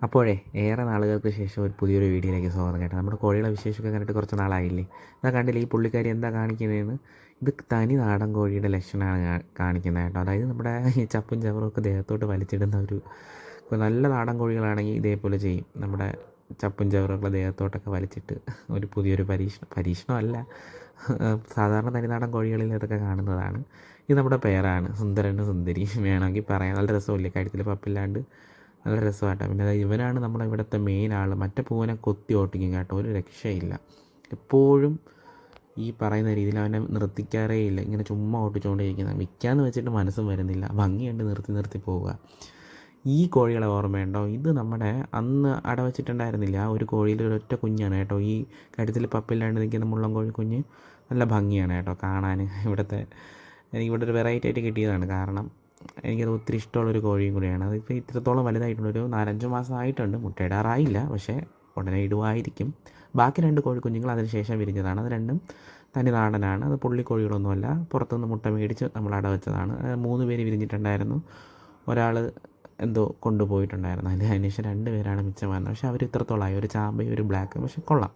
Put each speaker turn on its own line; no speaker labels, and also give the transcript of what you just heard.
അപ്പോഴേ ഏറെ നാളുകൾക്ക് ശേഷം ഒരു പുതിയൊരു വീഡിയോയിലേക്ക് സ്വാഗതം കേട്ടോ. നമ്മുടെ കോഴികളെ വിശേഷമൊക്കെ കണ്ടിട്ട് കുറച്ച് നാളായില്ലേ. ഇതാ കണ്ടില്ലേ ഈ പുള്ളിക്കാരി എന്താ കാണിക്കുന്നതെന്ന്. ഇത് തനി നാടൻ കോഴിയുടെ ലക്ഷണമാണ് കാണിക്കുന്നത് കേട്ടോ. അതായത് നമ്മുടെ ഈ ചപ്പും ചവറുമൊക്കെ ദേഹത്തോട്ട് വലിച്ചിടുന്ന ഒരു നല്ല നാടൻ കോഴികളാണെങ്കിൽ ഇതേപോലെ ചെയ്യും. നമ്മുടെ ചപ്പും ചവറൊക്കെ ദേഹത്തോട്ടൊക്കെ വലിച്ചിട്ട് ഒരു പുതിയൊരു പരീക്ഷണമല്ല, സാധാരണ തനിനാടൻ കോഴികളിൽ ഇതൊക്കെ കാണുന്നതാണ്. ഇത് നമ്മുടെ പേരാണ്, സുന്ദരനും സുന്ദരി വേണമെങ്കിൽ പറയാം. നല്ല രസമില്ലേ, കഴുത്തിൽ പപ്പില്ലാണ്ട് നല്ല രസമാട്ടോ. പിന്നെ ഇവനാണ് നമ്മുടെ ഇവിടുത്തെ മെയിൻ ആൾ. മറ്റേ പൂവനെ കൊത്തി ഓട്ടിക്കും കേട്ടോ, ഒരു രക്ഷയില്ല. എപ്പോഴും ഈ പറയുന്ന രീതിയിൽ അവനെ നിർത്തിക്കാറേ ഇല്ല, ഇങ്ങനെ ചുമ്മാ ഓട്ടിച്ചുകൊണ്ടേയിരിക്കുന്നത്. വിൽക്കാമെന്ന് വെച്ചിട്ട് മനസ്സും വരുന്നില്ല, ഭംഗിയുണ്ട് നിർത്തി നിർത്തി പോവുക. ഈ കോഴികളെ ഓർമ്മയുണ്ടോ? ഇത് നമ്മുടെ അന്ന് അടവച്ചിട്ടുണ്ടായിരുന്നില്ല ആ ഒരു കോഴിയിൽ ഒരൊറ്റ കുഞ്ഞാണ് കേട്ടോ, ഈ കഴുത്തിൽ പപ്പില്ലാണ്ട് നിൽക്കുന്ന മുള്ളം കോഴി കുഞ്ഞ്. നല്ല ഭംഗിയാണ് കേട്ടോ കാണാൻ. എനിക്കിവിടെ ഒരു വെറൈറ്റി ആയിട്ട് കിട്ടിയതാണ്. കാരണം എനിക്കത് ഒത്തിരി ഇഷ്ടമുള്ളൊരു കോഴിയും കൂടിയാണ്. അതിപ്പോൾ ഇത്രത്തോളം വലുതായിട്ടുണ്ട്, ഒരു 4-5 മാസം ആയിട്ടുണ്ട്. മുട്ടയിടാറായില്ല, പക്ഷേ ഉടനെ ഇടുമായിരിക്കും. ബാക്കി 2 കോഴിക്കുഞ്ഞുങ്ങൾ അതിന് ശേഷം വിരിഞ്ഞതാണ്. അത് രണ്ടും തനി നാടനാണ്. അത് പുള്ളിക്കോഴികളൊന്നുമല്ല, പുറത്തുനിന്ന് മുട്ട മേടിച്ച് നമ്മൾ അടവച്ചതാണ്. 3 പേര് വിരിഞ്ഞിട്ടുണ്ടായിരുന്നു, ഒരാൾ എന്തോ കൊണ്ടുപോയിട്ടുണ്ടായിരുന്നു. അതിന് ശേഷം 2 പേരാണ് മിച്ചം വന്നത്. പക്ഷേ അവർ ഇത്രത്തോളമായി, ഒരു ചാമ്പയും ഒരു ബ്ലാക്കും. പക്ഷേ കൊള്ളാം,